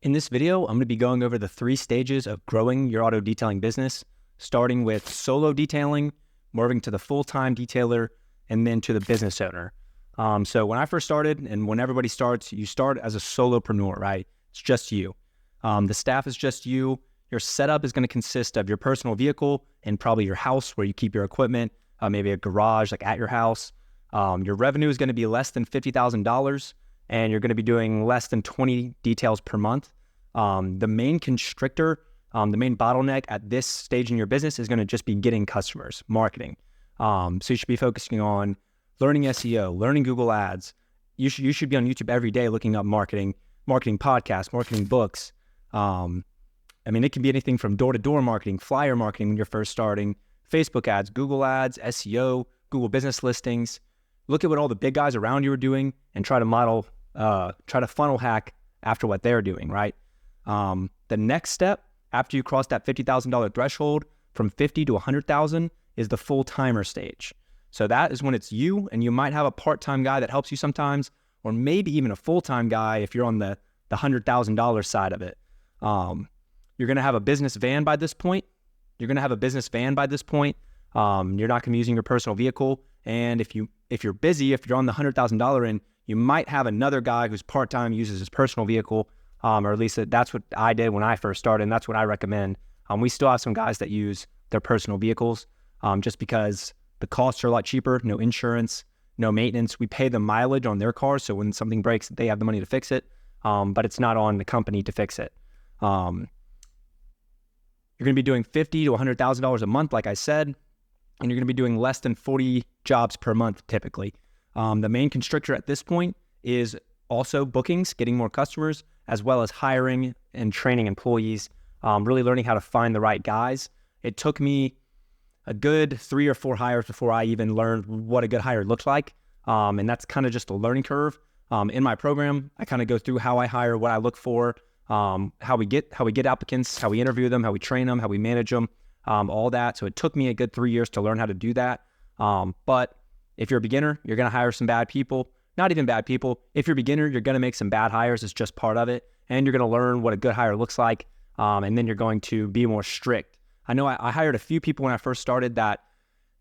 In this video, I'm going to be going over the 3 stages of growing your auto detailing business, starting with solo detailing, moving to the full-time detailer, and then to the business owner. So when I first started, and when everybody starts, you start as a solopreneur, right? It's just you. The staff is just you. Your setup is going to consist of your personal vehicle and probably your house where you keep your equipment, maybe a garage like at your house. Your revenue is going to be less than $50,000. And you're going to be doing less than 20 details per month. The main constrictor, the main bottleneck at this stage in your business is going to just be getting customers, marketing. So you should be focusing on learning SEO, learning Google Ads. You should be on YouTube every day looking up marketing podcasts, marketing books. It can be anything from door-to-door marketing, flyer marketing when you're first starting, Facebook ads, Google Ads, SEO, Google business listings. Look at what all the big guys around you are doing and try to funnel hack after what they're doing, right? The next step after you cross that $50,000 threshold from 50 to 100,000 is the full-timer stage. So that is when it's you, and you might have a part-time guy that helps you sometimes, or maybe even a full-time guy if you're on the $100,000 side of it. You're going to have a business van by this point. You're not going to be using your personal vehicle. And if you're busy, if you're on the $100,000 end, you might have another guy who's part-time, uses his personal vehicle, or at least that's what I did when I first started, and that's what I recommend. We still have some guys that use their personal vehicles just because the costs are a lot cheaper, no insurance, no maintenance. We pay the mileage on their cars, so when something breaks, they have the money to fix it, but it's not on the company to fix it. You're going to be doing $50,000 to $100,000 a month, like I said, and you're going to be doing less than 40 jobs per month typically. The main constrictor at this point is also bookings, getting more customers, as well as hiring and training employees, really learning how to find the right guys. It took me a good 3 or 4 hires before I even learned what a good hire looked like. And that's kind of just a learning curve. In my program, I kind of go through how I hire, what I look for, how we get applicants, how we interview them, how we train them, how we manage them, all that. So it took me a good 3 years to learn how to do that. But if you're a beginner, you're going to hire some bad people. Not even bad people. If you're a beginner, you're going to make some bad hires. It's just part of it. And you're going to learn what a good hire looks like. And then you're going to be more strict. I know I hired a few people when I first started that,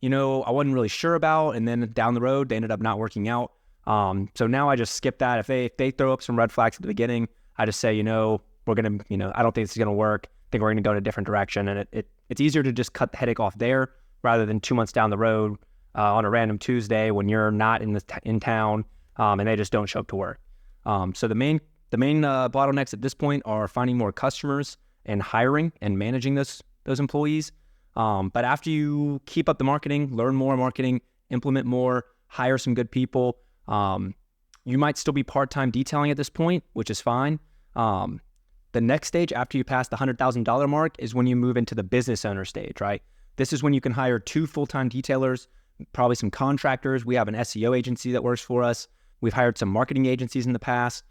I wasn't really sure about. And then down the road, they ended up not working out. So now I just skip that. If they throw up some red flags at the beginning, I just say, we're going to, I don't think this is going to work. I think we're going to go in a different direction. And it's easier to just cut the headache off there rather than 2 months down the road on a random Tuesday when you're not in town. And they just don't show up to work. So the main bottlenecks at this point are finding more customers and hiring and managing those employees. But after you keep up the marketing, learn more marketing, implement more, hire some good people, you might still be part-time detailing at this point, which is fine. The next stage after you pass the $100,000 mark is when you move into the business owner stage, right? This is when you can hire 2 full-time detailers, probably some contractors. We have an SEO agency that works for us. We've hired some marketing agencies in the past.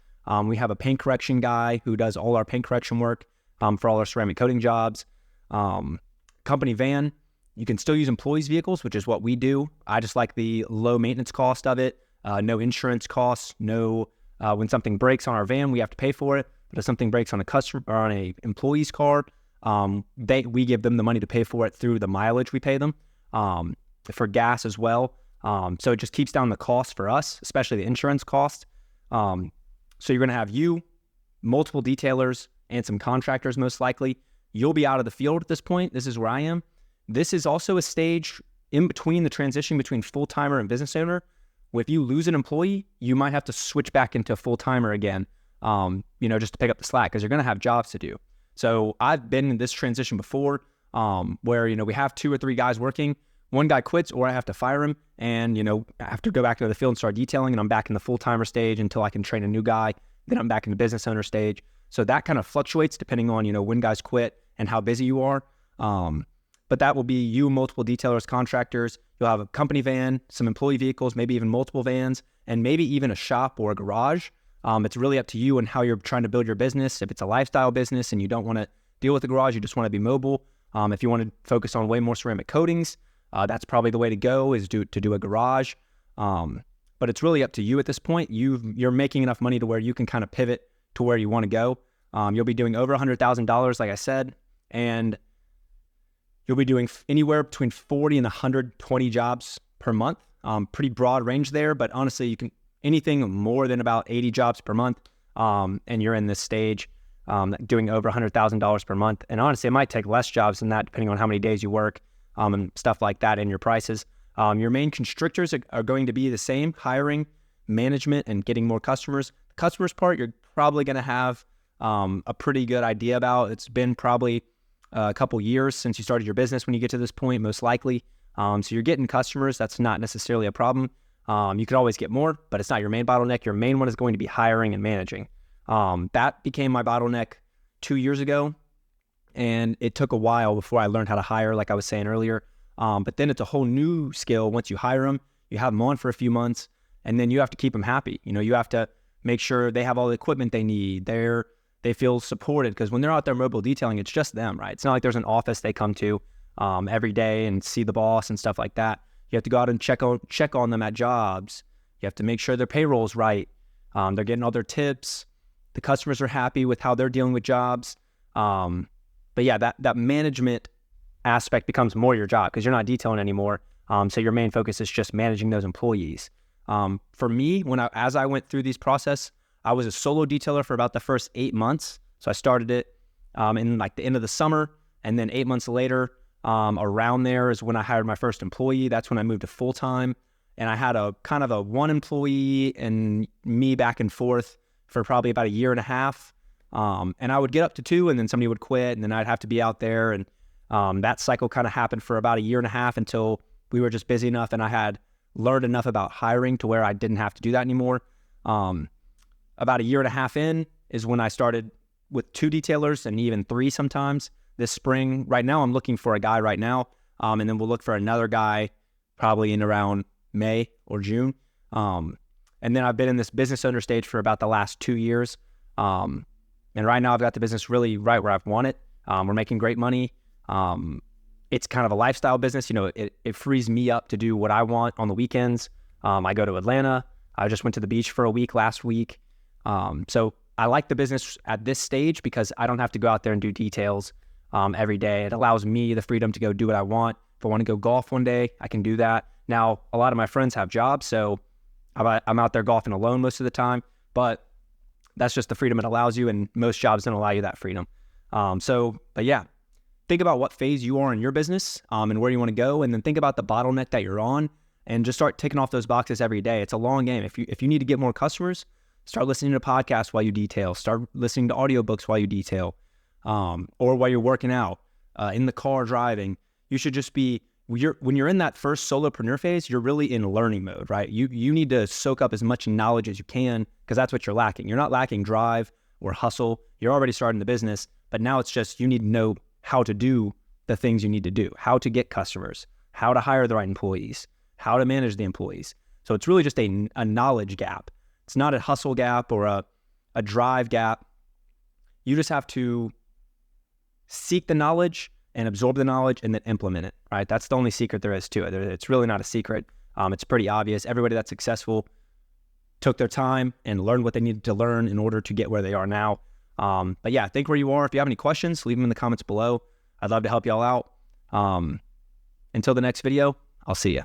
We have a paint correction guy who does all our paint correction work for all our ceramic coating jobs. Company van, you can still use employees' vehicles, which is what we do. I just like the low maintenance cost of it, no insurance costs, when something breaks on our van, we have to pay for it. But if something breaks on a customer or on a employee's car, we give them the money to pay for it through the mileage we pay them, for gas as well. So it just keeps down the cost for us, especially the insurance cost. So you're going to have multiple detailers, and some contractors most likely. You'll be out of the field at this point. This is where I am. This is also a stage in between the transition between full-timer and business owner. If you lose an employee, you might have to switch back into full-timer again, just to pick up the slack because you're going to have jobs to do. So I've been in this transition before where, we have 2 or 3 guys working. One guy quits or I have to fire him and, I have to go back to the field and start detailing, and I'm back in the full-timer stage until I can train a new guy. Then I'm back in the business owner stage. So that kind of fluctuates depending on, when guys quit and how busy you are. But that will be you, multiple detailers, contractors. You'll have a company van, some employee vehicles, maybe even multiple vans, and maybe even a shop or a garage. It's really up to you and how you're trying to build your business. If it's a lifestyle business and you don't want to deal with the garage, you just want to be mobile. If you want to focus on way more ceramic coatings, that's probably the way to go, is to do a garage. But it's really up to you at this point. You're making enough money to where you can kind of pivot to where you want to go. You'll be doing over $100,000, like I said, and you'll be doing anywhere between 40 and 120 jobs per month. Pretty broad range there, but honestly, you can anything more than about 80 jobs per month, and you're in this stage doing over $100,000 per month. And honestly, it might take less jobs than that, depending on how many days you work and stuff like that in your prices. Your main constrictors are going to be the same: hiring, management, and getting more customers. The customers part, you're probably going to have a pretty good idea about. It's been probably a couple years since you started your business when you get to this point, most likely. So you're getting customers. That's not necessarily a problem. You could always get more, but it's not your main bottleneck. Your main one is going to be hiring and managing. That became my bottleneck 2 years ago, and it took a while before I learned how to hire, like I was saying earlier. But then it's a whole new skill. Once you hire them, you have them on for a few months, and then you have to keep them happy. You have to make sure they have all the equipment they need. They feel supported, because when they're out there mobile detailing, it's just them, right? It's not like there's an office they come to every day and see the boss and stuff like that. You have to go out and check on them at jobs. You have to make sure their payroll's right. They're getting all their tips. The customers are happy with how they're dealing with jobs. But yeah, that management aspect becomes more your job, because you're not detailing anymore. So your main focus is just managing those employees. For me, as I went through these process, I was a solo detailer for about the first 8 months. So I started it in like the end of the summer, and then 8 months later, around there is when I hired my first employee. That's when I moved to full-time, and I had a kind of a one employee and me back and forth for probably about a year and a half. And I would get up to 2, and then somebody would quit, and then I'd have to be out there. And that cycle kind of happened for about a year and a half until we were just busy enough and I had learned enough about hiring to where I didn't have to do that anymore. About a year and a half in is when I started with 2 detailers, and even 3 sometimes. This spring, right now, I'm looking for a guy right now, and then we'll look for another guy probably in around May or June. And then I've been in this business owner stage for about the last 2 years. And right now I've got the business really right where I've want it. We're making great money. It's kind of a lifestyle business. It frees me up to do what I want on the weekends. I go to Atlanta. I just went to the beach for a week last week. So I like the business at this stage because I don't have to go out there and do details every day. It allows me the freedom to go do what I want. If I want to go golf one day, I can do that. Now, a lot of my friends have jobs, so I'm out there golfing alone most of the time, but that's just the freedom it allows you, and most jobs don't allow you that freedom. But yeah, think about what phase you are in your business and where you want to go, and then think about the bottleneck that you're on, and just start ticking off those boxes every day. It's a long game. If you need to get more customers, start listening to podcasts while you detail. Start listening to audiobooks while you detail, or while you're working out, in the car driving. You should just be, when you're in that first solopreneur phase, you're really in learning mode, right? You need to soak up as much knowledge as you can, because that's what you're lacking. You're not lacking drive or hustle. You're already starting the business, but now it's just you need to know how to do the things you need to do, how to get customers, how to hire the right employees, how to manage the employees. So it's really just a knowledge gap. It's not a hustle gap or a drive gap. You just have to seek the knowledge and absorb the knowledge and then implement it, right? That's the only secret there is to it. It's really not a secret. It's pretty obvious. Everybody that's successful took their time and learned what they needed to learn in order to get where they are now. But yeah, think where you are. If you have any questions, leave them in the comments below. I'd love to help y'all out. Until the next video, I'll see you.